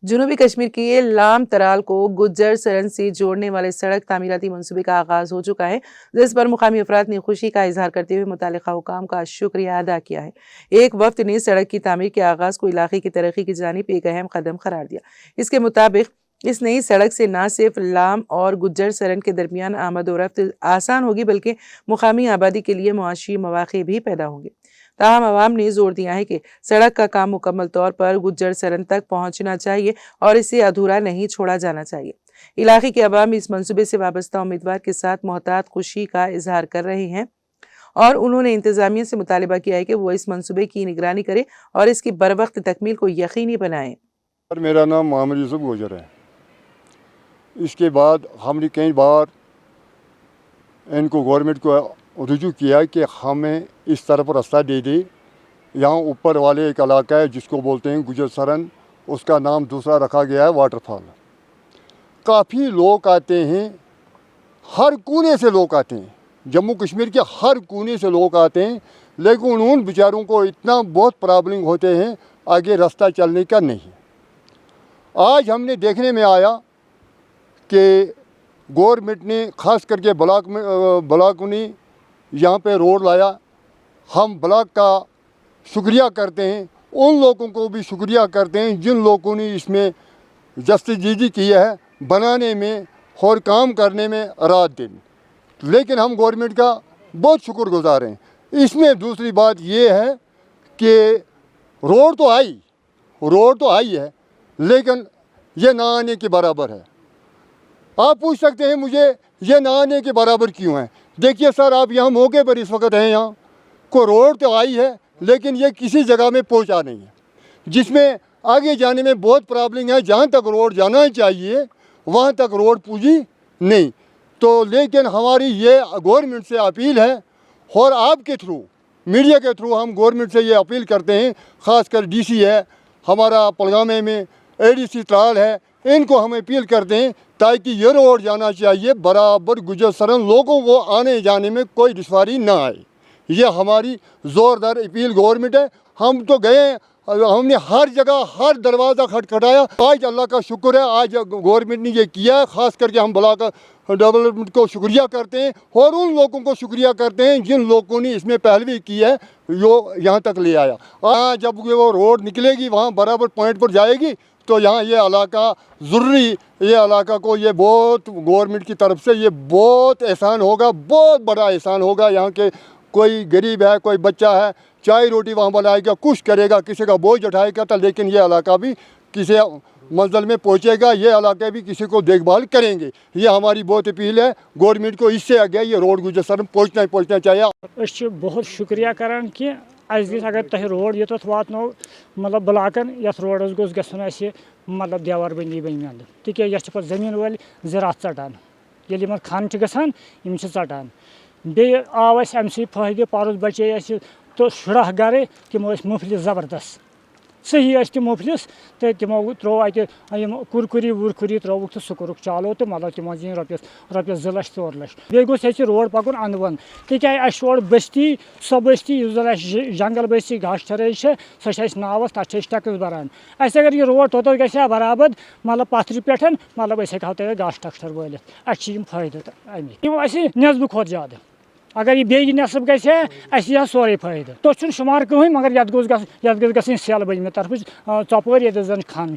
जनूबी कश्मीर के लाम तराल को गुज्जर सरन से जोड़ने वाले सड़क तामीराती मंसूबे का आगाज हो चुका है, जिस पर मुकामी अफराद ने खुशी का इजहार करते हुए मुतालिका हुकाम का शुक्रिया अदा किया है। एक वफ्द ने सड़क की तामीर के आगाज को इलाके की तरक्की की जानिब एक अहम कदम करार दिया। इसके मुताबिक इस नई सड़क से न सिर्फ लाम और गुज्जर सरन के दरमियान आमद और रफ्त आसान होगी, बल्कि मुकामी आबादी के लिए मुआशी मौाक़े भी पैदा होंगे। ताहम अवाम ने जोर दिया है कि सड़क का काम मुकम्मल तौर पर गुज्जर सरन तक पहुंचना चाहिए और इसे अधूरा नहीं छोड़ा जाना चाहिए। इलाके के अवाम इस मंसूबे से वाबस्ता उम्मीदवार के साथ मोहतात खुशी का इजहार कर रहे हैं और उन्होंने इंतजामिया से मुतालिबा किया है कि वो इस मंसूबे की निगरानी करे और इसकी बरवक्त तकमील को यकीनी बनाए। मेरा नाम मोहम्मद यूसुफ गुजर है। इसके बाद हमने कई बार इनको गवर्नमेंट को रुजू किया कि हमें इस तरफ रास्ता दे दे। यहाँ ऊपर वाले एक इलाका है जिसको बोलते हैं गुज्जर सरन, उसका नाम दूसरा रखा गया है वाटरफॉल। काफ़ी लोग आते हैं, हर कोने से लोग आते हैं, जम्मू कश्मीर के हर कोने से लोग आते हैं, लेकिन उन बेचारों को इतना बहुत प्रॉब्लम होते हैं, आगे रास्ता चलने का नहीं। आज हमने देखने में आया कि गवर्नमेंट ने ख़ास करके ब्लॉक ने यहाँ पे रोड लाया। हम ब्लॉक का शुक्रिया करते हैं, उन लोगों को भी शुक्रिया करते हैं जिन लोगों ने इसमें जस्तजीदी की है बनाने में और काम करने में रात दिन। लेकिन हम गवर्नमेंट का बहुत शुक्रगुजार हैं। इसमें दूसरी बात ये है कि रोड तो आई है, लेकिन ये ना आने के बराबर है। आप पूछ सकते हैं मुझे ये ना आने के बराबर क्यों है। देखिए सर, आप यहाँ मौके पर इस वक्त हैं, यहाँ को रोड तो आई है लेकिन ये किसी जगह में पहुँचा नहीं है, जिसमें आगे जाने में बहुत प्रॉब्लम है। जहाँ तक रोड जाना चाहिए वहाँ तक रोड पूजी नहीं। तो लेकिन हमारी ये गवर्नमेंट से अपील है और आपके थ्रू, मीडिया के थ्रू हम गवर्नमेंट से ये अपील करते हैं, ख़ासकर डीसी है हमारा पलगामे में, एडीसी त्राल है, इनको हम अपील करते हैं ताकि ये रोड जाना चाहिए बराबर गुज्जर सरन, लोगों को आने जाने में कोई दुश्वारी ना आए। ये हमारी ज़ोरदार अपील गवर्नमेंट है। हम तो गए, हमने हर जगह हर दरवाज़ा खटखटाया। आज अल्लाह का शुक्र है, आज गवर्नमेंट ने ये किया है। ख़ास करके हम ब्लॉक डेवलपमेंट को शुक्रिया करते हैं और उन लोगों को शुक्रिया करते हैं जिन लोगों ने इसमें पहलवी की है, जो यहाँ तक ले आया। जब वो रोड निकलेगी वहाँ बराबर पॉइंट पर जाएगी तो यहाँ ये इलाका ज़रूरी, ये इलाका को ये बहुत गवर्नमेंट की तरफ से ये बहुत एहसान होगा, बहुत बड़ा एहसान होगा। यहाँ के कोई गरीब है, कोई बच्चा है, चाय रोटी वहाँ बनाएगा, कुछ करेगा, किसी का बोझ उठाएगा, तो लेकिन ये इलाका भी किसी मंजिल में पहुँचेगा, ये इलाके भी किसी को देखभाल करेंगे। ये हमारी बहुत अपील है गवर्नमेंट को, इससे आगे ये रोड गुज्जर सरन पहुँचना चाहिए। बहुत शुक्रिया करान कि अगर तुम रोड योत वातनो मतलब ब्लॉकन यथ रोडस गोस गस मतलब देवर बंदी बन तिक पे जमीन वाल ज़रात षटान ये खन गसान षटान बे आव अम फायदे परस बचे तो शुरा गर तमो मुफलिस ज़बरदस्त सही तम मुफलिस तो तमो त्रो अत कुरकुरी वुरकुरी त्रोक तो सह कोरुक चालो तो मतलब तमो जीन रॉपियस 2 लाख 4 लाख बे गोस रोड पकन अंद वन तिक बस्ती सो बस्ती जंगल बस्ती घास चराई सह नावस तक टैक्स बरान। अगर यह रोड तोत ग बराबर मतलब पथर पे मतलब हेको तक घास टक्सर वालित फायदे अमिक नस्बे खोत ज़्यादा। अगर यह बे नस्ब गह सोरे फायदे तो शुमार कहें, मगर ये गई सेल बन तरफ चपर ये जन खन।